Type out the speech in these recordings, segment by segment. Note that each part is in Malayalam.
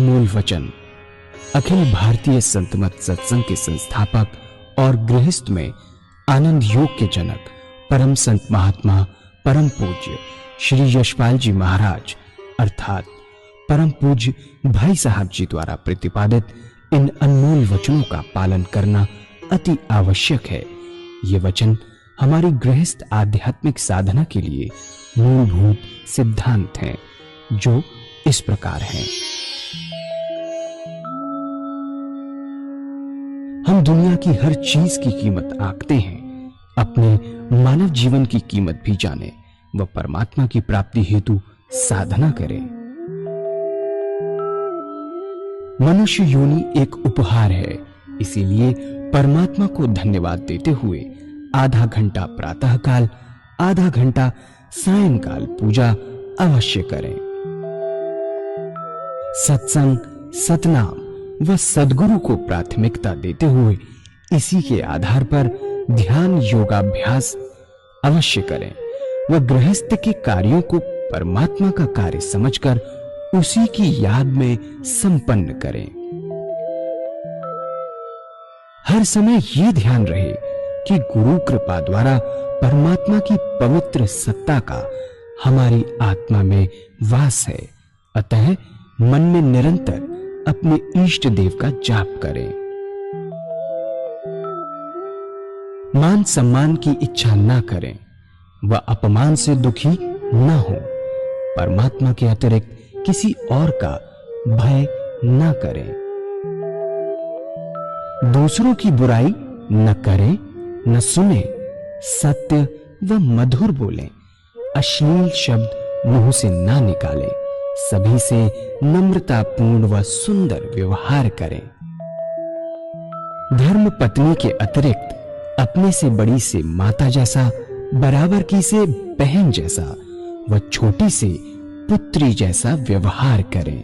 अनमोल वचन अखिल भारतीय संत मत सत्संग के संस्थापक और गृहस्थ में आनंद योग के जनक परम संत महात्मा परम पूज्य श्री यशपाल जी महाराज अर्थात परम पूज्य भाई साहब जी द्वारा प्रतिपादित इन अनमोल वचनों का पालन करना अति आवश्यक है। ये वचन हमारी गृहस्थ आध्यात्मिक साधना के लिए मूलभूत सिद्धांत हैं, जो इस प्रकार हैं। हम दुनिया की हर चीज की कीमत आंकते हैं, अपने मानव जीवन की कीमत भी जाने व परमात्मा की प्राप्ति हेतु साधना करें। मनुष्य योनि एक उपहार है, इसीलिए परमात्मा को धन्यवाद देते हुए आधा घंटा प्रातःकाल, आधा घंटा सायंकाल पूजा अवश्य करें। सत्संग, सतनाम व सद्गुरु को प्राथमिकता देते हुए इसी के आधार पर ध्यान योगाभ्यास अवश्य करें व गृहस्थ के कार्यों को परमात्मा का कार्य समझकर उसी की याद में संपन्न करें। हर समय ये ध्यान रहे कि गुरु कृपा द्वारा परमात्मा की पवित्र सत्ता का हमारी आत्मा में वास है, अतः मन में निरंतर अपने इष्ट देव का जाप करें। मान सम्मान की इच्छा ना करें व अपमान से दुखी ना हो। परमात्मा के अतिरिक्त किसी और का भय ना करें। दूसरों की बुराई न करें, न सुने, सत्य व मधुर बोलें, अश्लील शब्द मुंह से ना निकालें, सभी से नम्रतापूर्ण व सुंदर व्यवहार करें। धर्म पत्नी के अतिरिक्त अपने से बड़ी से माता जैसा, बराबर की से बहन जैसा व छोटी से पुत्री जैसा व्यवहार करें।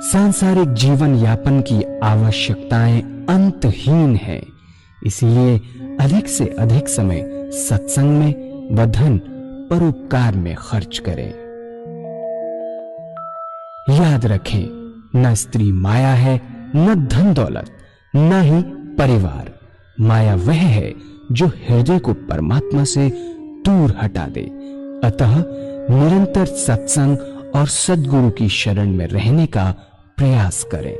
सांसारिक जीवन यापन की आवश्यकताएं अंतहीन है, इसलिए अधिक से अधिक समय सत्संग में व धन परोपकार में खर्च करें। याद रखें, न स्त्री माया है, न धन दौलत, न ही परिवार। माया वह है जो हृदय को परमात्मा से दूर हटा दे। अतः निरंतर सत्संग और सद्गुरु की शरण में रहने का प्रयास करें।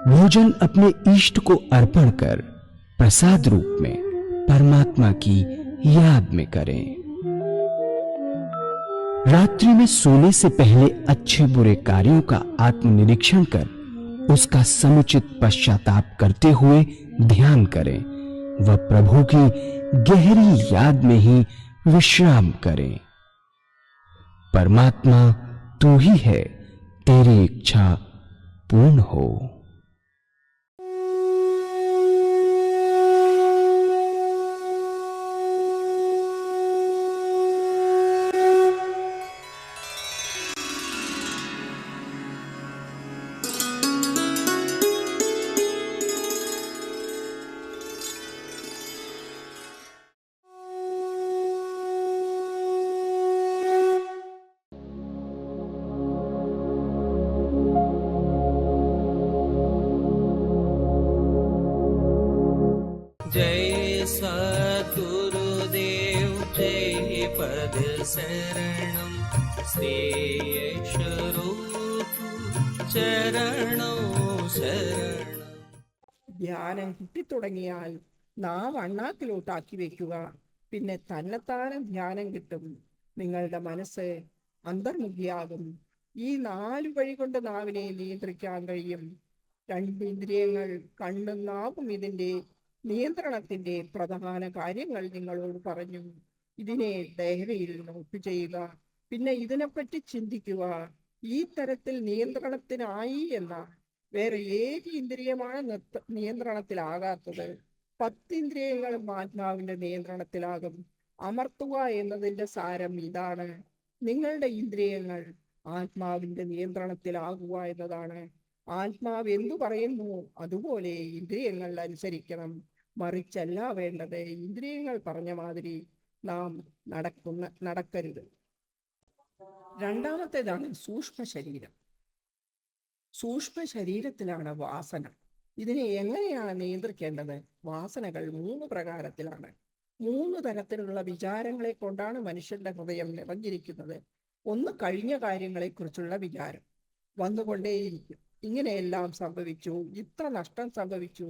भोजन अपने इष्ट को अर्पण कर प्रसाद रूप में परमात्मा की याद में करें। रात्रि में सोने से पहले अच्छे बुरे कार्यों का आत्मनिरीक्षण कर उसका समुचित पश्चाताप करते हुए ध्यान करें व प्रभु की गहरी याद में ही विश्राम करें। परमात्मा तू ही है, तेरी इच्छा पूर्ण हो। जय सद्गुरुदेव जय पद शरणं श्रेयस्वरूप चरणौ शरणं। ധ്യാനം കിട്ടിത്തുടങ്ങിയാൽ നാവ് അണ്ണാക്കിലോട്ടാക്കി വെക്കുക. പിന്നെ തന്നെത്താനും ധ്യാനം കിട്ടും. നിങ്ങളുടെ മനസ്സ് അന്തർമുഖിയാകും. ഈ 4 വഴി കൊണ്ട് നാവിനെ നിയന്ത്രിക്കാൻ കഴിയും. 2 ഇന്ദ്രിയങ്ങൾ, കണ്ണും നാവും ഇതിന്റെ നിയന്ത്രണത്തിന്റെ പ്രധാന കാര്യങ്ങൾ നിങ്ങളോട് പറഞ്ഞു. ഇതിനെ ഡയറിയിൽ നോട്ട് ചെയ്യുക. പിന്നെ ഇതിനെപ്പറ്റി ചിന്തിക്കുക. ഈ തരത്തിൽ നിയന്ത്രണത്തിനായി എന്ന വേറെ ഏത് ഇന്ദ്രിയമാണ് നിയന്ത്രണത്തിലാകാത്തത്? 10 ഇന്ദ്രിയങ്ങളും ആത്മാവിന്റെ നിയന്ത്രണത്തിലാകും. അമർത്തുക എന്നതിന്റെ സാരം ഇതാണ്: നിങ്ങളുടെ ഇന്ദ്രിയങ്ങൾ ആത്മാവിന്റെ നിയന്ത്രണത്തിലാകുക എന്നതാണ്. ആത്മാവ് എന്തു പറയുന്നു അതുപോലെ ഇന്ദ്രിയങ്ങൾ അനുസരിക്കണം. മറിച്ചല്ല വേണ്ടത്. ഇന്ദ്രിയങ്ങൾ പറഞ്ഞ മാതിരി നാം നടക്കരുത്. രണ്ടാമത്തേതാണ് സൂക്ഷ്മ ശരീരം. സൂക്ഷ്മ ശരീരത്തിലാണ് വാസന. ഇതിനെ എങ്ങനെയാണ് നിയന്ത്രിക്കേണ്ടത്? വാസനകൾ 3 പ്രകാരത്തിലാണ്. 3 തരത്തിലുള്ള വിചാരങ്ങളെ കൊണ്ടാണ് മനുഷ്യന്റെ ഹൃദയം നിറഞ്ഞിരിക്കുന്നത്. ഒന്ന്, കഴിഞ്ഞ കാര്യങ്ങളെക്കുറിച്ചുള്ള വിചാരം വന്നുകൊണ്ടേയിരിക്കും. ഇങ്ങനെയെല്ലാം സംഭവിച്ചു, ഇത്ര നഷ്ടം സംഭവിച്ചു,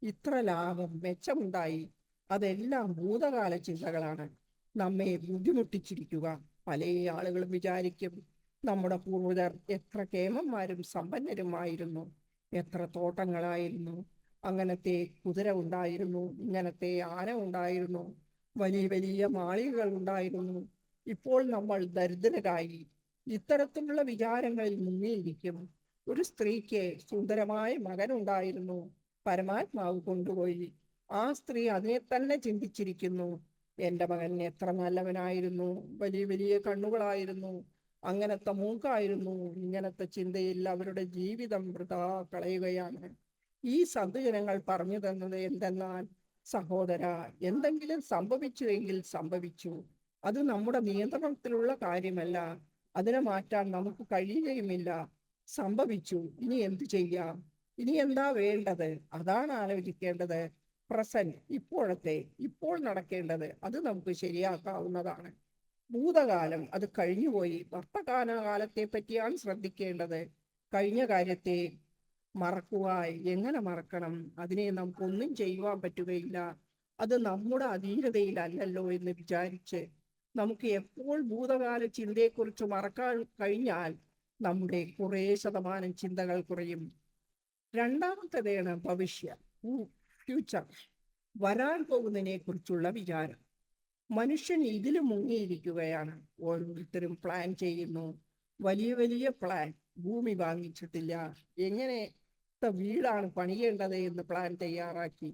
ഇത്ര ലാഭം മെച്ചമുണ്ടായി. അതെല്ലാം ഭൂതകാല ചിന്തകളാണ് നമ്മെ ബുദ്ധിമുട്ടിച്ചിരിക്കുക. പല ആളുകളും വിചാരിക്കും, നമ്മുടെ പൂർവികർ എത്ര കേമന്മാരും സമ്പന്നരുമായിരുന്നു, എത്ര തോട്ടങ്ങളായിരുന്നു, അങ്ങനത്തെ കുതിര ഉണ്ടായിരുന്നു, ഇങ്ങനത്തെ ആന ഉണ്ടായിരുന്നു, വലിയ വലിയ മാളികകൾ ഉണ്ടായിരുന്നു. ഇപ്പോൾ നമ്മൾ ദരിദ്രരായി. ഇത്തരത്തിലുള്ള വിചാരങ്ങളിൽ മുങ്ങിയിരിക്കും. ഒരു സ്ത്രീക്ക് സുന്ദരമായ മകനുണ്ടായിരുന്നു, പരമാത്മാവ് കൊണ്ടുപോയി. ആ സ്ത്രീ അതിനെ തന്നെ ചിന്തിച്ചിരിക്കുന്നു, എൻ്റെ മകൻ എത്ര നല്ലവനായിരുന്നു, വലിയ വലിയ കണ്ണുകളായിരുന്നു, അങ്ങനത്തെ മൂക്കായിരുന്നു. ഇങ്ങനത്തെ ചിന്തയിൽ അവരുടെ ജീവിതം വൃഥാ കളയുകയാണ്. ഈ സദ്ജനങ്ങൾ പറഞ്ഞു തന്നത് എന്തെന്നാൽ, സഹോദര, എന്തെങ്കിലും സംഭവിച്ചുവെങ്കിൽ സംഭവിച്ചു, അത് നമ്മുടെ നിയന്ത്രണത്തിലുള്ള കാര്യമല്ല, അതിനെ മാറ്റാൻ നമുക്ക് കഴിയുകയുമില്ല. സംഭവിച്ചു, ഇനി എന്തു ചെയ്യാം, ഇനി എന്താ വേണ്ടത്, അതാണ് ആലോചിക്കേണ്ടത്. പ്രസന്റ്, ഇപ്പോഴത്തെ, ഇപ്പോൾ നടക്കേണ്ടത് അത് നമുക്ക് ശരിയാക്കാവുന്നതാണ്. ഭൂതകാലം അത് കഴിഞ്ഞുപോയി. വർത്തമാനകാലത്തെ പറ്റിയാണ് ശ്രദ്ധിക്കേണ്ടത്. കഴിഞ്ഞ കാര്യത്തെ മറക്കുക. എങ്ങനെ മറക്കണം? അതിനെ നമുക്കൊന്നും ചെയ്യുവാൻ പറ്റുകയില്ല. അത് നമ്മുടെ അധീനതയിലല്ലല്ലോ എന്ന് വിചാരിച്ച് നമുക്ക് എപ്പോൾ ഭൂതകാല ചിന്തയെക്കുറിച്ച് മറക്കാൻ കഴിഞ്ഞാൽ നമ്മുടെ കുറേ ശതമാനം ചിന്തകൾ കുറയും. രണ്ടാമത്തേതാണ് ഭവിഷ്യ, ഫ്യൂച്ചർ, വരാൻ പോകുന്നതിനെ കുറിച്ചുള്ള വിചാരം. മനുഷ്യൻ ഇതിൽ മുങ്ങിയിരിക്കുകയാണ്. ഓരോരുത്തരും പ്ലാൻ ചെയ്യുന്നു, വലിയ വലിയ പ്ലാൻ. ഭൂമി വാങ്ങിച്ചിട്ടില്ല, എങ്ങനത്തെ വീടാണ് പണിയേണ്ടത് എന്ന് പ്ലാൻ തയ്യാറാക്കി.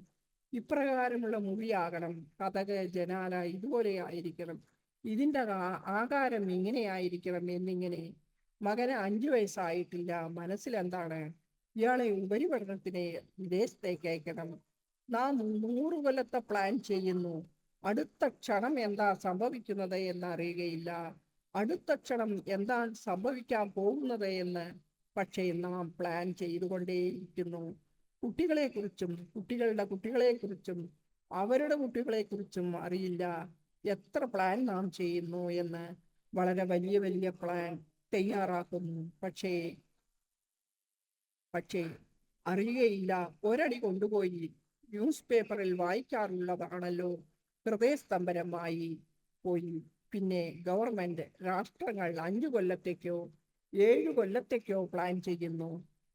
ഇപ്രകാരമുള്ള മുറിയാകണം, കതക്, ജനാല ഇതുപോലെ ആയിരിക്കണം, ഇതിൻ്റെ ആകാരം ഇങ്ങനെയായിരിക്കണം എന്നിങ്ങനെ. മകന് 5 വയസ്സായിട്ടില്ല, മനസ്സിലെന്താണ്, ഇയാളെ ഉപരിപഠനത്തിന് വിദേശത്തേക്ക് അയക്കണം. നാം 100 കൊല്ലത്തെ പ്ലാൻ ചെയ്യുന്നു, അടുത്ത ക്ഷണം എന്താ സംഭവിക്കുന്നത് എന്ന് അറിയുകയില്ല. അടുത്ത ക്ഷണം എന്താണ് സംഭവിക്കാൻ പോകുന്നത് എന്ന് പക്ഷേ നാം പ്ലാൻ ചെയ്തുകൊണ്ടേയിരിക്കുന്നു. കുട്ടികളെക്കുറിച്ചും കുട്ടികളുടെ കുട്ടികളെക്കുറിച്ചും അവരുടെ കുട്ടികളെക്കുറിച്ചും അറിയില്ല. എത്ര പ്ലാൻ നാം ചെയ്യുന്നു എന്ന്. വളരെ വലിയ വലിയ പ്ലാൻ തയ്യാറാക്കുന്നു, പക്ഷേ അറിയുകയില്ല. ഒരടി കൊണ്ടുപോയി ന്യൂസ് പേപ്പറിൽ വായിക്കാറുള്ളതാണല്ലോ, ഹൃദയസ്തംഭനമായി പോയി. പിന്നെ ഗവൺമെന്റ്, രാഷ്ട്രങ്ങൾ 5 കൊല്ലത്തേക്കോ 7 കൊല്ലത്തേക്കോ പ്ലാൻ ചെയ്യുന്നു,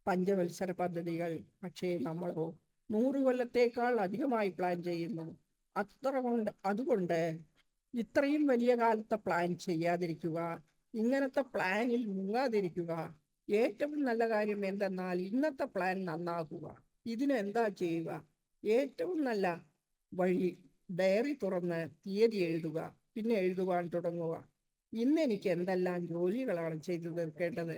പഞ്ചവത്സര പദ്ധതികൾ. പക്ഷേ നമ്മളോ 100 കൊല്ലത്തേക്കാൾ അധികമായി പ്ലാൻ ചെയ്യുന്നു. അതുകൊണ്ട് ഇത്രയും വലിയ കാലത്തെ പ്ലാൻ ചെയ്യാതിരിക്കുക, ഇങ്ങനത്തെ പ്ലാനിൽ മുങ്ങാതിരിക്കുക. ഏറ്റവും നല്ല കാര്യം എന്തെന്നാൽ ഇന്നത്തെ പ്ലാൻ നന്നാക്കുക. ഇതിനെന്താ ചെയ്യുക? ഏറ്റവും നല്ല വഴി, ഡയറി തുറന്ന് തീയതി എഴുതുക, പിന്നെ എഴുതുവാൻ തുടങ്ങുക. ഇന്ന് എനിക്ക് എന്തെല്ലാം ജോലികളാണ് ചെയ്തു തീർക്കേണ്ടത്?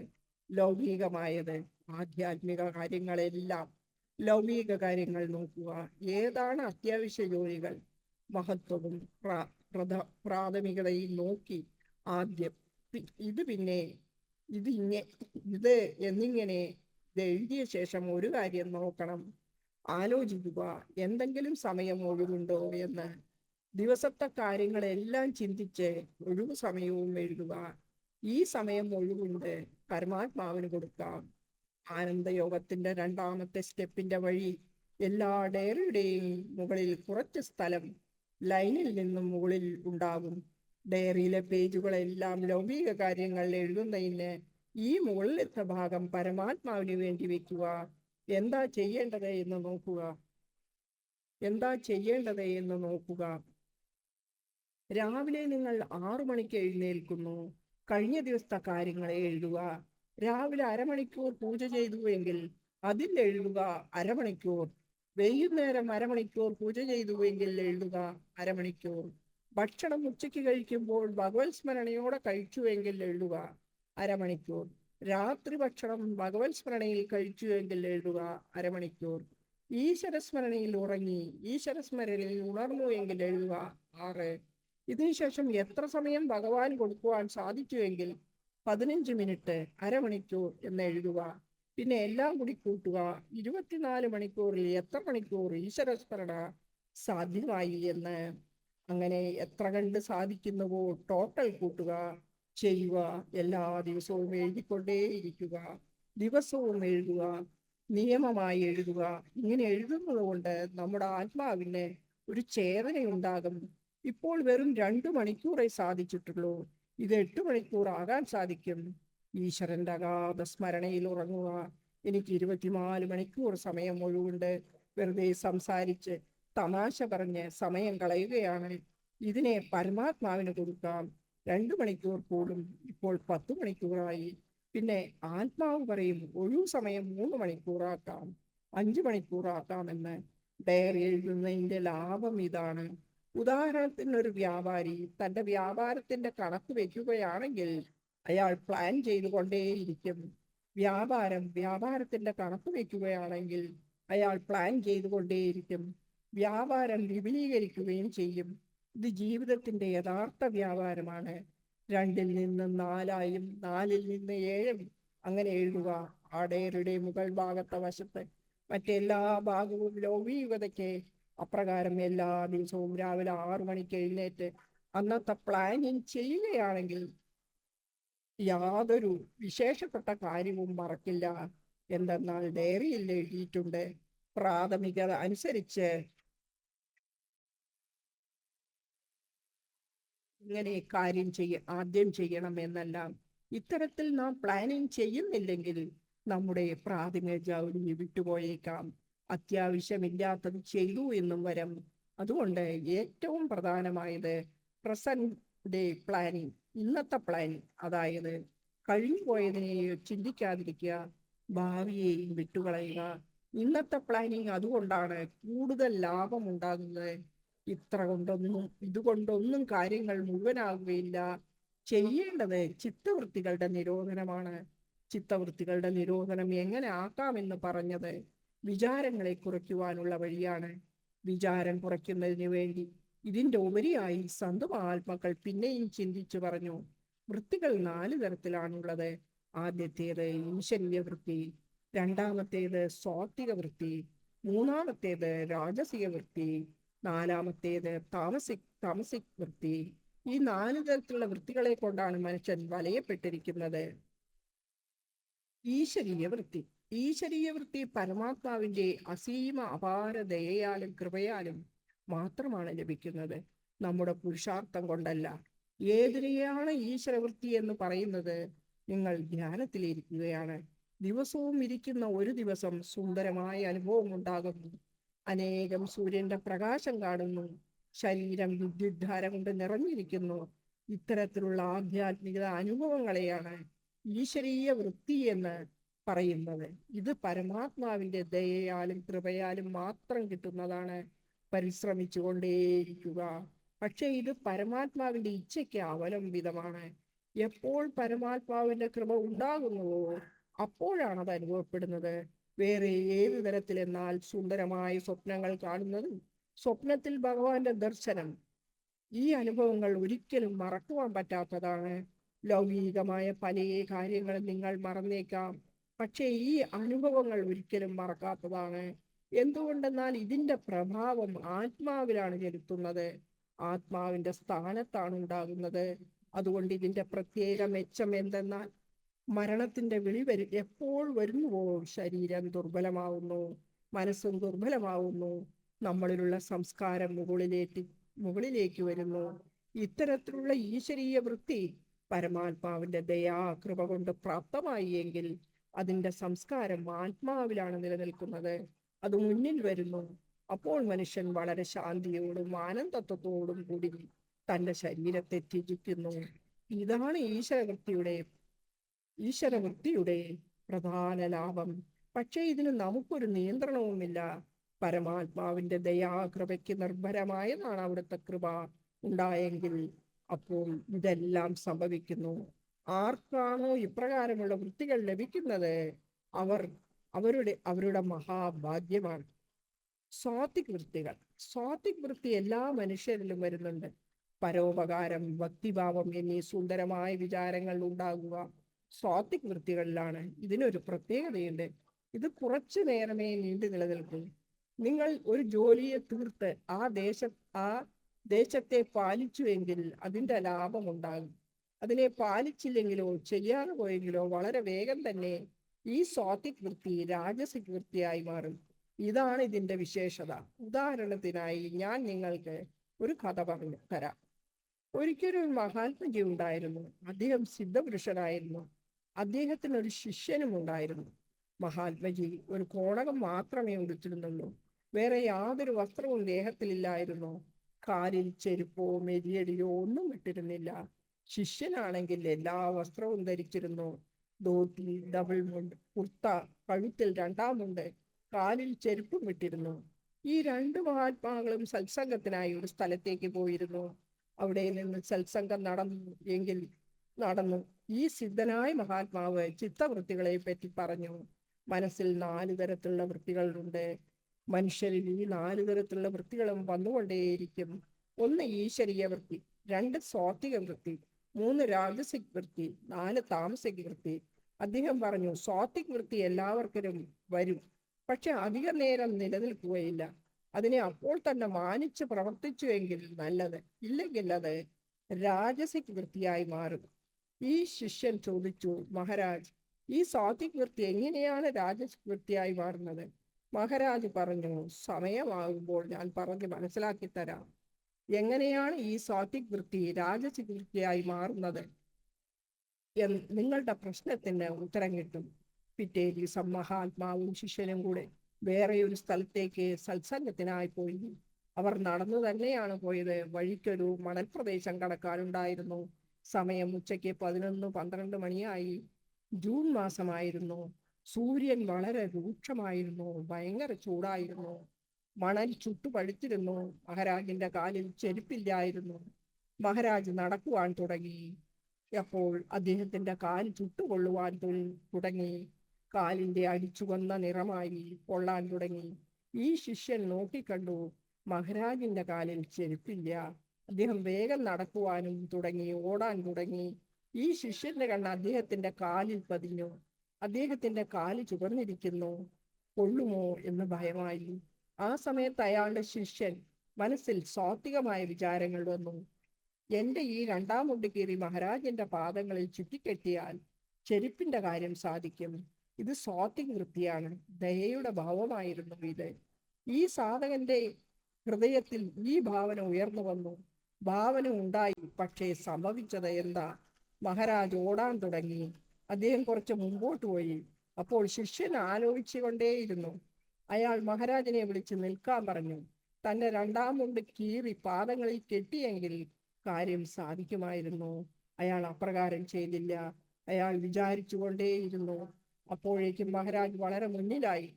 ലൗകികമായത്, ആധ്യാത്മിക കാര്യങ്ങളെല്ലാം. ലൗകിക കാര്യങ്ങൾ നോക്കുക, ഏതാണ് അത്യാവശ്യ ജോലികൾ, മഹത്വവും പ്രാഥമികതയും നോക്കി ആദ്യം പിന്നെ ഇത് എന്നിങ്ങനെ ഇത് എഴുതിയ ശേഷം ഒരു കാര്യം നോക്കണം, ആലോചിക്കുക, എന്തെങ്കിലും സമയം ഒഴിവുണ്ടോ എന്ന്. ദിവസത്തെ കാര്യങ്ങളെല്ലാം ചിന്തിച്ച് ഒഴിവു സമയവും എഴുതുക. ഈ സമയം ഒഴിവുണ്ട്, പരമാത്മാവിന് കൊടുക്കാം. ആനന്ദയോഗത്തിന്റെ 2ാമത്തെ സ്റ്റെപ്പിന്റെ വഴി, എല്ലാ ഡയറിയുടെയും മുകളിൽ കുറച്ച് സ്ഥലം ലൈനിൽ നിന്നും മുകളിൽ ഉണ്ടാകും. ഡയറിയിലെ പേജുകളെല്ലാം ലൗകിക കാര്യങ്ങൾ എഴുതുന്നതിന് ഈ മുകളിലത്തെ ഭാഗം പരമാത്മാവിന് വേണ്ടി വെക്കുക. എന്താ ചെയ്യേണ്ടത് എന്ന് നോക്കുക. രാവിലെ നിങ്ങൾ 6 മണിക്ക് എഴുന്നേൽക്കുന്നു, കഴിഞ്ഞ ദിവസത്തെ കാര്യങ്ങളെ എഴുതുക. രാവിലെ അരമണിക്കൂർ പൂജ ചെയ്തുവെങ്കിൽ അതിൽ എഴുതുക അരമണിക്കൂർ. വൈകുന്നേരം അരമണിക്കൂർ പൂജ ചെയ്തുവെങ്കിൽ എഴുതുക അരമണിക്കൂർ. ഭക്ഷണം ഉച്ചയ്ക്ക് കഴിക്കുമ്പോൾ ഭഗവത് സ്മരണയോടെ കഴിച്ചുവെങ്കിൽ എഴുതുക അരമണിക്കൂർ. രാത്രി ഭക്ഷണം ഭഗവത് സ്മരണയിൽ കഴിച്ചുവെങ്കിൽ എഴുതുക അരമണിക്കൂർ. ഈശ്വരസ്മരണയിൽ ഉറങ്ങി ഈശ്വരസ്മരണയിൽ ഉണർന്നു എങ്കിൽ എഴുതുക 6. ഇതിനുശേഷം എത്ര സമയം ഭഗവാൻ കൊടുക്കുവാൻ സാധിച്ചുവെങ്കിൽ 15 മിനിറ്റ്, അരമണിക്കൂർ എന്ന് എഴുതുക. പിന്നെ എല്ലാം കൂടി കൂട്ടുക. 24 മണിക്കൂറിൽ എത്ര മണിക്കൂർ ഈശ്വരസ്മരണ സാധ്യമായി എന്ന്. അങ്ങനെ എത്ര കണ്ട് സാധിക്കുന്നുവോ ടോട്ടൽ കൂട്ടുക, ചെയ്യുക. എല്ലാ ദിവസവും എഴുതിക്കൊണ്ടേയിരിക്കുക. ദിവസവും എഴുതുക, നിയമമായി എഴുതുക. ഇങ്ങനെ എഴുതുന്നത് കൊണ്ട് നമ്മുടെ ആത്മാവിന് ഒരു ചേതനയുണ്ടാകും. ഇപ്പോൾ വെറും 2 മണിക്കൂറേ സാധിച്ചിട്ടുള്ളൂ, ഇത് 8 മണിക്കൂർ ആകാൻ സാധിക്കും. ഈശ്വരന്റെ അഗാധ സ്മരണയിൽ ഉറങ്ങുക. എനിക്ക് 24 മണിക്കൂർ സമയം ഒഴിവുണ്ട്. വെറുതെ സംസാരിച്ച് തമാശ പറഞ്ഞ് സമയം കളയുകയാണ്. ഇതിനെ പരമാത്മാവിന് കൊടുക്കാം. 2 മണിക്കൂർ കൂടും, ഇപ്പോൾ 10 മണിക്കൂറായി. പിന്നെ ആത്മാവ് പറയും ഒഴിവു സമയം 3 മണിക്കൂറാക്കാം, 5 മണിക്കൂറാക്കാമെന്ന്. ഡയറി എഴുതുന്നതിന്റെ ലാഭം ഇതാണ്. ഉദാഹരണത്തിന്, ഒരു വ്യാപാരി തന്റെ വ്യാപാരത്തിന്റെ കണക്ക് വെക്കുകയാണെങ്കിൽ അയാൾ പ്ലാൻ ചെയ്തുകൊണ്ടേയിരിക്കും. വ്യാപാരത്തിന്റെ കണക്ക് വെക്കുകയാണെങ്കിൽ അയാൾ പ്ലാൻ ചെയ്തുകൊണ്ടേയിരിക്കും. വ്യാപാരം വിപുലീകരിക്കുകയും ചെയ്യും. ഇത് ജീവിതത്തിന്റെ യഥാർത്ഥ വ്യാപാരമാണ്. 2-ൽ നിന്ന് 4-ആയും 4-ൽ നിന്ന് 7-ഉം അങ്ങനെ എഴുതുക. ആ ഡയറിയുടെ മുകൾ ഭാഗത്തെ വശത്ത് മറ്റെല്ലാ ഭാഗവും ലൗകികതയ്ക്ക് അപ്രകാരം എല്ലാ ദിവസവും രാവിലെ 6 മണിക്ക് എഴുന്നേറ്റ് അന്നത്തെ പ്ലാനിങ് ചെയ്യുകയാണെങ്കിൽ യാതൊരു വിശേഷപ്പെട്ട കാര്യവും മറക്കില്ല. എന്തെന്നാൽ ഡയറിയിൽ എഴുതിയിട്ടുണ്ട്, പ്രാഥമികത അനുസരിച്ച് ഇങ്ങനെ കാര്യം ആദ്യം ചെയ്യണം എന്നെല്ലാം. ഇത്തരത്തിൽ നാം പ്ലാനിങ് ചെയ്യുന്നില്ലെങ്കിൽ നമ്മുടെ പ്രാഥമിക ജോലി വിട്ടുപോയേക്കാം. അത്യാവശ്യമില്ലാത്തത് ചെയ്തു എന്നും വരും. അതുകൊണ്ട് ഏറ്റവും പ്രധാനമായത് പ്രസന്റ് ഡേ പ്ലാനിങ്, ഇന്നത്തെ പ്ലാനിങ്. അതായത് കഴിഞ്ഞു പോയതിനെ ചിന്തിക്കാതിരിക്കുക, ഭാവിയെയും വിട്ടുകളയുക. ഇന്നത്തെ പ്ലാനിങ് അതുകൊണ്ടാണ് കൂടുതൽ ലാഭം ഉണ്ടാകുന്നത്. ഇതുകൊണ്ടൊന്നും കാര്യങ്ങൾ മുഴുവനാകുകയില്ല. ചെയ്യേണ്ടത് ചിത്തവൃത്തികളുടെ നിരോധനമാണ്. ചിത്തവൃത്തികളുടെ നിരോധനം എങ്ങനെ ആക്കാമെന്ന് പറഞ്ഞത് വിചാരങ്ങളെ കുറയ്ക്കുവാനുള്ള വഴിയാണ്. വിചാരം കുറയ്ക്കുന്നതിന് വേണ്ടി ഇതിന്റെ ഉപരിയായി സന്തുമാത്മാക്കൾ പിന്നെയും ചിന്തിച്ചു പറഞ്ഞു. വൃത്തികൾ 4 തരത്തിലാണുള്ളത്. ആദ്യത്തേത് ഈശ്വരീയ വൃത്തി, രണ്ടാമത്തേത് സാത്വിക വൃത്തി, മൂന്നാമത്തേത് രാജസിക വൃത്തി, നാലാമത്തേത് താമസിക് വൃത്തി. ഈ 4 തരത്തിലുള്ള വൃത്തികളെ കൊണ്ടാണ് മനുഷ്യൻ വലയപ്പെട്ടിരിക്കുന്നത്. ഈശ്വരീയ വൃത്തി പരമാത്മാവിന്റെ അസീമ അപാര ദയയാലും കൃപയാലും മാത്രമാണ് ലഭിക്കുന്നത്, നമ്മുടെ പുരുഷാർത്ഥം കൊണ്ടല്ല. ഏതിനെയാണ് ഈശ്വരവൃത്തി എന്ന് പറയുന്നത്? നിങ്ങൾ ധ്യാനത്തിലിരിക്കുകയാണ്. ദിവസവും ഇരിക്കുന്ന ഒരു ദിവസം സുന്ദരമായ അനുഭവം ഉണ്ടാകുന്നു. അനേകം സൂര്യന്റെ പ്രകാശം കാണുന്നു. ശരീരം വിദ്യുദ്ധാര കൊണ്ട് നിറഞ്ഞിരിക്കുന്നു. ഇത്തരത്തിലുള്ള ആധ്യാത്മിക അനുഭവങ്ങളെയാണ് ഈശ്വരീയ വൃത്തി എന്ന് പറയുന്നത്. ഇത് പരമാത്മാവിന്റെ ദയയാലും കൃപയാലും മാത്രം കിട്ടുന്നതാണ്. പരിശ്രമിച്ചു കൊണ്ടേയിരിക്കുക. പക്ഷെ ഇത് പരമാത്മാവിന്റെ ഇച്ഛയ്ക്ക് അവലംബിതമാണ്. എപ്പോൾ പരമാത്മാവിന്റെ കൃപ ഉണ്ടാകുന്നുവോ അപ്പോഴാണ് അത് അനുഭവപ്പെടുന്നത്. വേറെ ഏതു തരത്തിലെന്നാൽ സുന്ദരമായ സ്വപ്നങ്ങൾ കാണുന്നതും സ്വപ്നത്തിൽ ഭഗവാന്റെ ദർശനം, ഈ അനുഭവങ്ങൾ ഒരിക്കലും മറക്കുവാൻ പറ്റാത്തതാണ്. ലൗകികമായ പല കാര്യങ്ങളും നിങ്ങൾ മറന്നേക്കാം, പക്ഷേ ഈ അനുഭവങ്ങൾ ഒരിക്കലും മറക്കാത്തതാണ്. എന്തുകൊണ്ടെന്നാൽ ഇതിന്റെ പ്രഭാവം ആത്മാവിലാണ് ചെലുത്തുന്നത്, ആത്മാവിന്റെ സ്ഥാനത്താണ് ഉണ്ടാകുന്നത്. അതുകൊണ്ട് ഇതിന്റെ പ്രത്യേക മെച്ചം എന്തെന്നാൽ മരണത്തിന്റെ എപ്പോൾ വരുന്നുവോ ശരീരം ദുർബലമാവുന്നു, മനസ്സും ദുർബലമാവുന്നു, നമ്മളിലുള്ള സംസ്കാരം മുകളിലേക്ക് വരുന്നു. ഇത്തരത്തിലുള്ള ഈശ്വരീയ വൃത്തി പരമാത്മാവിന്റെ ദയാകൃപ കൊണ്ട് പ്രാപ്തമായി എങ്കിൽ അതിന്റെ സംസ്കാരം ആത്മാവിലാണ് നിലനിൽക്കുന്നത്, അത് മുന്നിൽ വരുന്നു. അപ്പോൾ മനുഷ്യൻ വളരെ ശാന്തിയോടും ആനന്ദത്വത്തോടും കൂടി തന്റെ ശരീരത്തെ ത്യജിക്കുന്നു. ഇതാണ് ഈശ്വരവൃത്തിയുടെ പ്രധാന ലാഭം. പക്ഷേ ഇതിന് നമുക്കൊരു നിയന്ത്രണവുമില്ല. പരമാത്മാവിന്റെ ദയാകൃപയ്ക്ക് നിർഭരമായതാണ് അവിടുത്തെ കൃപ ഉണ്ടായെങ്കിൽ അപ്പോൾ ഇതെല്ലാം സംഭവിക്കുന്നു. ആർക്കാണോ ഇപ്രകാരമുള്ള വൃത്തികൾ ലഭിക്കുന്നത് അവരുടെ മഹാഭാഗ്യമാണ്. സ്വാത്വിക് വൃത്തി എല്ലാ മനുഷ്യരിലും വരുന്നുണ്ട്. പരോപകാരം, ഭക്തിഭാവം എന്നീ സുന്ദരമായ വിചാരങ്ങൾ ഉണ്ടാകുക സ്വാത്വിക് വൃത്തികളിലാണ്. ഇതിനൊരു പ്രത്യേകതയുണ്ട്. ഇത് കുറച്ചു നേരമേ നീണ്ടു നിലനിൽക്കൂ. നിങ്ങൾ ഒരു ജോലിയെ തീർത്ത് ആ ദേശത്തെ പാലിച്ചുവെങ്കിൽ അതിൻ്റെ ലാഭമുണ്ടാകും. അതിനെ പാലിച്ചില്ലെങ്കിലോ ചെയ്യാതെ പോയെങ്കിലോ വളരെ വേഗം തന്നെ ഈ സ്വാത്വിക് വൃത്തി രാജസിക് വൃത്തിയായി മാറും. ഇതാണ് ഇതിൻ്റെ വിശേഷത. ഉദാഹരണത്തിനായി ഞാൻ നിങ്ങൾക്ക് ഒരു കഥ പറഞ്ഞു തരാം. ഒരിക്കലും ഒരു മഹാത്മജി ഉണ്ടായിരുന്നു. അദ്ദേഹം സിദ്ധപുരുഷനായിരുന്നു. അദ്ദേഹത്തിന് ഒരു ശിഷ്യനും ഉണ്ടായിരുന്നു. മഹാത്മജി ഒരു കോണകം മാത്രമേ ഉടുത്തിരുന്നുള്ളൂ. വേറെ യാതൊരു വസ്ത്രവും ദേഹത്തിലില്ലായിരുന്നു. കാലിൽ ചെരുപ്പോ മെതിയടിയോ ഒന്നും ഇട്ടിരുന്നില്ല. ശിഷ്യനാണെങ്കിൽ എല്ലാ വസ്ത്രവും ധരിച്ചിരുന്നു. ധോത്തി, ഡബിൾ മുണ്ട്, കുർത്ത, കഴുത്തിൽ രണ്ടാം മുണ്ട്, കാലിൽ ചെരുപ്പും ഇട്ടിരുന്നു. ഈ രണ്ട് മഹാത്മാക്കളും സത്സംഗത്തിനായി ഒരു സ്ഥലത്തേക്ക് പോയിരുന്നു. അവിടെ നിന്ന് സത്സംഗം നടന്നു. ഈ സിദ്ധനായ മഹാത്മാവ് ചിത്തവൃത്തികളെ പറ്റി പറഞ്ഞു. മനസ്സിൽ 4 തരത്തിലുള്ള വൃത്തികളുണ്ട്. മനുഷ്യരിൽ ഈ 4 തരത്തിലുള്ള വൃത്തികളും വന്നുകൊണ്ടേയിരിക്കും. 1 ഈശ്വരീയ വൃത്തി, 2 സ്വാത്വിക വൃത്തി, 3 രാജസിക് വൃത്തി, 4 താമസിക വൃത്തി. അദ്ദേഹം പറഞ്ഞു, സ്വാത്വിക് വൃത്തി എല്ലാവർക്കും വരും, പക്ഷെ അധിക നേരം നിലനിൽക്കുകയില്ല. അതിനെ അപ്പോൾ തന്നെ മാനിച്ച് പ്രവർത്തിച്ചുവെങ്കിൽ നല്ലത്, ഇല്ലെങ്കിൽ അത് രാജസിക് വൃത്തിയായി മാറും. ഈ ശിഷ്യൻ ചോദിച്ചു, മഹാരാജ്, ഈ സ്വാത്വിക് വൃത്തി എങ്ങനെയാണ് രാജസിക് വൃത്തിയായി മാറുന്നത്? മഹാരാജ് പറഞ്ഞു, സമയമാകുമ്പോൾ ഞാൻ പറഞ്ഞ് മനസ്സിലാക്കി തരാം. എങ്ങനെയാണ് ഈ സ്വാത്വിക് വൃത്തി രാജസിക് വൃത്തിയായി മാറുന്നത്? നിങ്ങളുടെ പ്രശ്നത്തിന് ഉത്തരം കിട്ടും. പിറ്റേ ദിവസം മഹാത്മാവും ശിഷ്യനും കൂടെ വേറെ ഒരു സ്ഥലത്തേക്ക് സത്സംഗത്തിനായി പോയി. അവർ നടന്നു തന്നെയാണ് പോയത്. വഴിക്കൊരു മണൽപ്രദേശം കടക്കാനുണ്ടായിരുന്നു. സമയം ഉച്ചയ്ക്ക് 11-12 മണിയായി. ജൂൺ മാസമായിരുന്നു. സൂര്യൻ വളരെ രൂക്ഷമായിരുന്നു. ഭയങ്കര ചൂടായിരുന്നു. മണൽ ചുട്ടുപഴുത്തിരുന്നു. മഹാരാജിന്റെ കാലിൽ ചെരുപ്പില്ലായിരുന്നു. മഹാരാജ് നടക്കുവാൻ തുടങ്ങി. അപ്പോൾ അദ്ദേഹത്തിന്റെ കാൽ ചുട്ടുകൊള്ളുവാൻ തുടങ്ങി. കാലിന്റെ അടിച്ചുകൊന്ന നിറമായി പൊള്ളാൻ തുടങ്ങി. ഈ ശിഷ്യൻ നോക്കിക്കണ്ടു, മഹാരാജിന്റെ കാലിൽ ചെരുപ്പില്ല. അദ്ദേഹം വേഗം നടക്കുവാനും തുടങ്ങി, ഓടാൻ തുടങ്ങി. ഈ ശിഷ്യന്റെ കണ്ണ് അദ്ദേഹത്തിന്റെ കാലിൽ പതിഞ്ഞു. അദ്ദേഹത്തിന്റെ കാല് ചുവന്നിരിക്കുന്നു. കൊള്ളുമോ എന്ന് ഭയമായി. ആ സമയത്ത് അയാളുടെ ശിഷ്യൻ മനസ്സിൽ സാത്വികമായ വിചാരങ്ങൾ വന്നു. എന്റെ ഈ രണ്ടാം മുണ്ട് കീറി മഹാരാജന്റെ പാദങ്ങളിൽ ചുറ്റിക്കെട്ടിയാൽ ചെരുപ്പിന്റെ കാര്യം സാധിക്കും. ഇത് സ്വാത്വിക വൃത്തിയാണ്. ദയയുടെ ഭാവമായിരുന്നു ഇത്. ഈ സാധകന്റെ ഹൃദയത്തിൽ ഈ ഭാവന ഉയർന്നു വന്നു. ഭാവന ഉണ്ടായി. പക്ഷേ സംഭവിച്ചത് എന്താ? മഹാരാജ് ഓടാൻ തുടങ്ങി. അദ്ദേഹം കുറച്ച് മുമ്പോട്ട് പോയി. അപ്പോൾ ശിഷ്യൻ ആലോചിച്ചുകൊണ്ടേയിരുന്നു. അയാൾ മഹാരാജനെ വിളിച്ച് നിൽക്കാൻ പറഞ്ഞു. തന്റെ രണ്ടാം മുണ്ട് കീറി പാദങ്ങളിൽ കെട്ടിയെങ്കിൽ കാര്യം സാധിക്കുമായിരുന്നു. അയാൾ അപ്രകാരം ചെയ്തില്ല. അയാൾ വിചാരിച്ചുകൊണ്ടേയിരുന്നു. അപ്പോഴേക്കും മഹാരാജ് വളരെ മുന്നിലായി.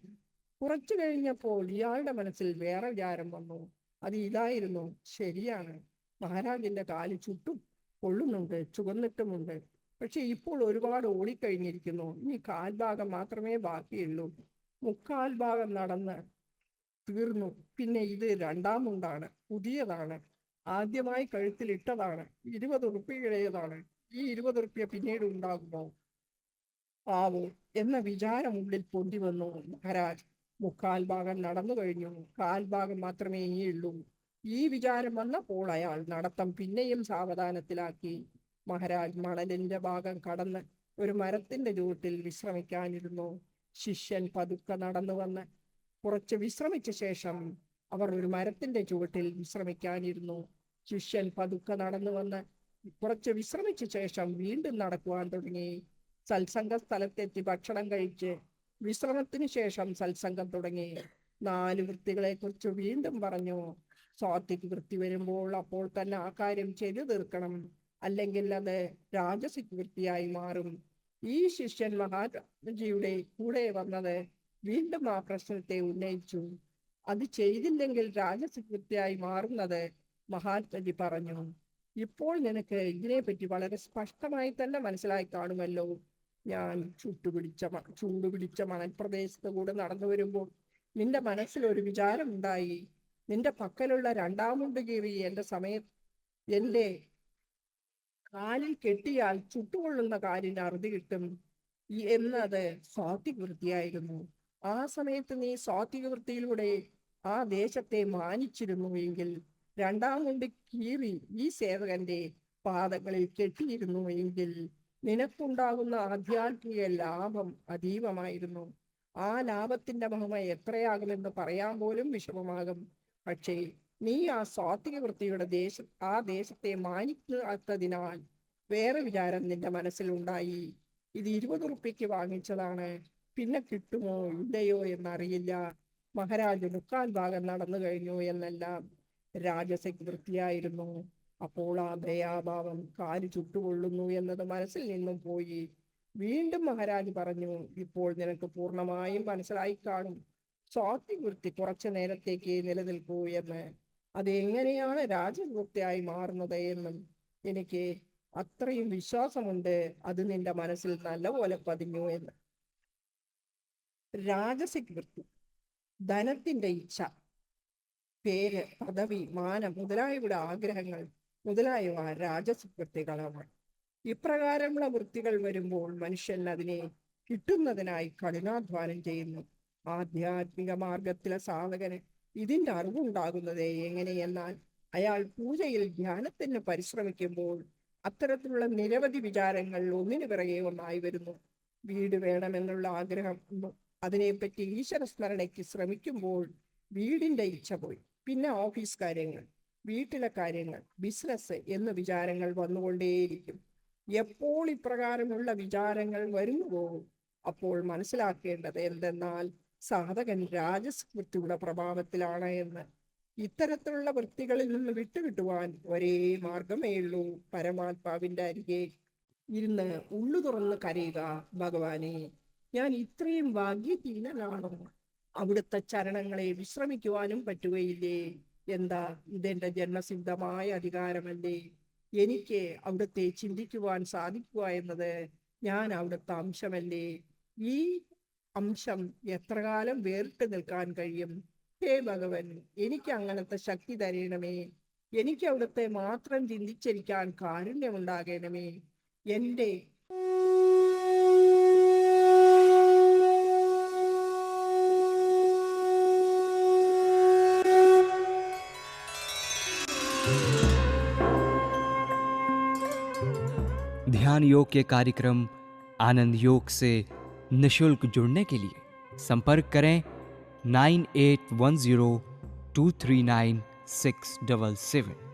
കുറച്ചു കഴിഞ്ഞപ്പോൾ ഇയാളുടെ മനസ്സിൽ വേറെ വിചാരം വന്നു. അത് ഇതായിരുന്നു, ശരിയാണ്, മഹാരാജിന്റെ കാല് ചുട്ടും കൊള്ളുന്നുണ്ട്, ചുവന്നിട്ടുമുണ്ട്. പക്ഷെ ഇപ്പോൾ ഒരുപാട് ഓടിക്കഴിഞ്ഞിരിക്കുന്നു. ഇനി കാൽഭാഗം മാത്രമേ ബാക്കിയുള്ളൂ. 3/4 ഭാഗം നടന്ന് തീർന്നു. പിന്നെ ഇത് രണ്ടാം മുണ്ടാണ്, പുതിയതാണ്, ആദ്യമായി കഴുത്തിലിട്ടതാണ്, 20 ഉറുപ്പികയുടേതാണ്. ഈ 20 ഉറുപ്പിക പിന്നീട് ഉണ്ടാകുമോ ആവോ എന്ന വിചാരം ഉള്ളിൽ പൊന്തി വന്നു. മഹാരാജ് 3/4 ഭാഗം നടന്നു കഴിഞ്ഞു. 1/4 ഭാഗം മാത്രമേ ഇനിയുള്ളൂ. ഈ വിചാരം വന്നപ്പോൾ അയാൾ നടത്തം പിന്നെയും സാവധാനത്തിലാക്കി. മഹാരാജ് മണലിന്റെ ഭാഗം കടന്ന് ഒരു മരത്തിന്റെ ചുവട്ടിൽ വിശ്രമിക്കാനിരുന്നു. ശിഷ്യൻ പതുക്കെ നടന്നു വന്ന് കുറച്ച് വിശ്രമിച്ച ശേഷം അവർ ഒരു മരത്തിന്റെ ചുവട്ടിൽ വിശ്രമിക്കാനിരുന്നു. ശിഷ്യൻ പതുക്കെ നടന്നു വന്ന് കുറച്ച് വിശ്രമിച്ച ശേഷം വീണ്ടും നടക്കുവാൻ തുടങ്ങി. സത്സംഗ സ്ഥലത്തെത്തി ഭക്ഷണം കഴിച്ച് വിശ്രമത്തിന് ശേഷം സത്സംഗം തുടങ്ങി. 4 വൃത്തികളെ കുറിച്ച് വീണ്ടും പറഞ്ഞു. സ്വാത്വിക് വൃത്തി വരുമ്പോൾ അപ്പോൾ തന്നെ ആ കാര്യം ചെയ്തു തീർക്കണം, അല്ലെങ്കിൽ അത് രാജസിക് വൃത്തിയായി മാറും. ഈ ശിഷ്യൻ മഹാരാജിയുടെ കൂടെ വന്നത് വീണ്ടും ആ പ്രശ്നത്തെ ഉന്നയിച്ചു. അത് ചെയ്തില്ലെങ്കിൽ രാജസിക് വൃത്തിയായി മാറുന്നത് മഹാത്മജി പറഞ്ഞു. ഇപ്പോൾ നിനക്ക് ഇതിനെപ്പറ്റി വളരെ സ്പഷ്ടമായി തന്നെ മനസ്സിലായി കാണുമല്ലോ. ഞാൻ ചൂടുപിടിച്ച മണൽപ്രദേശത്ത് കൂടെ നടന്നു വരുമ്പോൾ നിന്റെ മനസ്സിൽ ഒരു വിചാരം ഉണ്ടായി. നിന്റെ പക്കലുള്ള രണ്ടാം മുണ്ട് കീറി എൻ്റെ കാലിൽ കെട്ടിയാൽ ചുട്ടുകൊള്ളുന്ന കാലിന് അറുതി കിട്ടും എന്നത് സാത്വിക വൃത്തിയായിരുന്നു. ആ സമയത്ത് നീ സാത്വിക വൃത്തിയിലൂടെ ആ ദേശത്തെ മാനിച്ചിരുന്നു എങ്കിൽ, രണ്ടാം കൊണ്ട് കീറി ഈ സേവകന്റെ പാദങ്ങളിൽ കെട്ടിയിരുന്നു എങ്കിൽ നിനക്കുണ്ടാകുന്ന ആധ്യാത്മിക ലാഭം അതീവമായിരുന്നു. ആ ലാഭത്തിന്റെ മഹിമ എത്രയാകുമെന്ന് പറയാൻ പോലും വിഷമമാകും. പക്ഷേ നീ ആ സാത്വിക വൃത്തിയുടെ ആ ദേശത്തെ മാനിക്കാത്തതിനാൽ വേറെ വിചാരം നിന്റെ മനസ്സിലുണ്ടായി. ഇത് 20 ഉറുപ്പിക്ക് വാങ്ങിച്ചതാണ്, പിന്നെ കിട്ടുമോ ഇല്ലയോ എന്നറിയില്ല. മഹാരാജ് മുക്കാൽ ഭാഗം നടന്നു കഴിഞ്ഞു എന്നെല്ലാം. രാജസയ്ക്ക് വൃത്തിയായിരുന്നു. അപ്പോൾ ആ ദയാഭാവം കാല് ചുട്ടുകൊള്ളുന്നു എന്നത് മനസ്സിൽ നിന്നും പോയി. വീണ്ടും മഹാരാജ് പറഞ്ഞു, ഇപ്പോൾ നിനക്ക് പൂർണ്ണമായും മനസ്സിലായി കാണും സാത്വിക വൃത്തി കുറച്ചു നേരത്തേക്ക് നിലനിൽക്കൂ എന്ന്. അത് എങ്ങനെയാണ് രാജവൃത്തിയായി മാറുന്നത് എന്നും എനിക്ക് അത്രയും വിശ്വാസമുണ്ട്. അത് നിന്റെ മനസ്സിൽ നല്ലപോലെ പതിഞ്ഞു എന്ന്. രാജസിക് വൃത്തി, ധനത്തിന്റെ ഇച്ഛ, പേര്, പദവി, മാനം മുതലായവയുടെ ആഗ്രഹങ്ങൾ മുതലായവ രാജസിക് വൃത്തികളാണ്. ഇപ്രകാരമുള്ള വൃത്തികൾ വരുമ്പോൾ മനുഷ്യൻ അതിനെ കിട്ടുന്നതിനായി കഠിനാധ്വാനം ചെയ്യുന്നു. ആധ്യാത്മിക മാർഗത്തിലെ സാധകന് ഇതിന്റെ അറിവുണ്ടാകുന്നത് എങ്ങനെയെന്നാൽ, അയാൾ പൂജയിൽ ധ്യാനത്തിന് പരിശ്രമിക്കുമ്പോൾ അത്തരത്തിലുള്ള നിരവധി വിചാരങ്ങൾ ഒന്നിനു പിറകെ ഒന്നായി വരുന്നു. വീട് വേണമെന്നുള്ള ആഗ്രഹം, അതിനെപ്പറ്റി ഈശ്വര സ്മരണയ്ക്ക് ശ്രമിക്കുമ്പോൾ വീടിന്റെ ഇച്ഛ പോയി. പിന്നെ ഓഫീസ് കാര്യങ്ങൾ, വീട്ടിലെ കാര്യങ്ങൾ, ബിസിനസ് എന്ന വിചാരങ്ങൾ വന്നുകൊണ്ടേയിരിക്കും. എപ്പോൾ ഇപ്രകാരമുള്ള വിചാരങ്ങൾ വരുന്നുവോ അപ്പോൾ മനസ്സിലാക്കേണ്ടത് എന്തെന്നാൽ സാധകൻ രാജസ്വൃത്തിയുടെ പ്രഭാവത്തിലാണ് എന്ന്. ഇത്തരത്തിലുള്ള വൃത്തികളിൽ നിന്ന് വിട്ടുകിട്ടുവാൻ ഒരേ മാർഗമേ ഉള്ളൂ, പരമാത്മാവിന്റെ അരികെ ഇരുന്ന് ഉള്ളു തുറന്ന് കരയുക. ഭഗവാനെ, ഞാൻ ഇത്രയും ഭാഗ്യഹീനനാണോ? അവിടുത്തെ ചരണങ്ങളെ വിശ്രമിക്കുവാനും പറ്റുകയില്ലേ? എന്താ, ഇതെന്റെ ജന്മസിദ്ധമായ അധികാരമല്ലേ? എനിക്ക് അവിടുത്തെ ചിന്തിക്കുവാൻ സാധിക്കുക എന്നത് ഞാൻ അവിടുത്തെ അംശമല്ലേ? ഈ അംശം എത്ര കാലം വേറിട്ട് നിൽക്കാൻ കഴിയും? ഹേ ഭഗവൻ, എനിക്ക് അങ്ങനത്തെ ശക്തി തരണമേ. എനിക്ക് അവിടുത്തെ മാത്രം ചിന്തിച്ചിരിക്കാൻ കാരുണ്യമുണ്ടാകണമേ. എൻ്റെ ध्यान योग के कार्यक्रम आनंद योग से निशुल्क जुड़ने के लिए संपर्क करें 9810239677।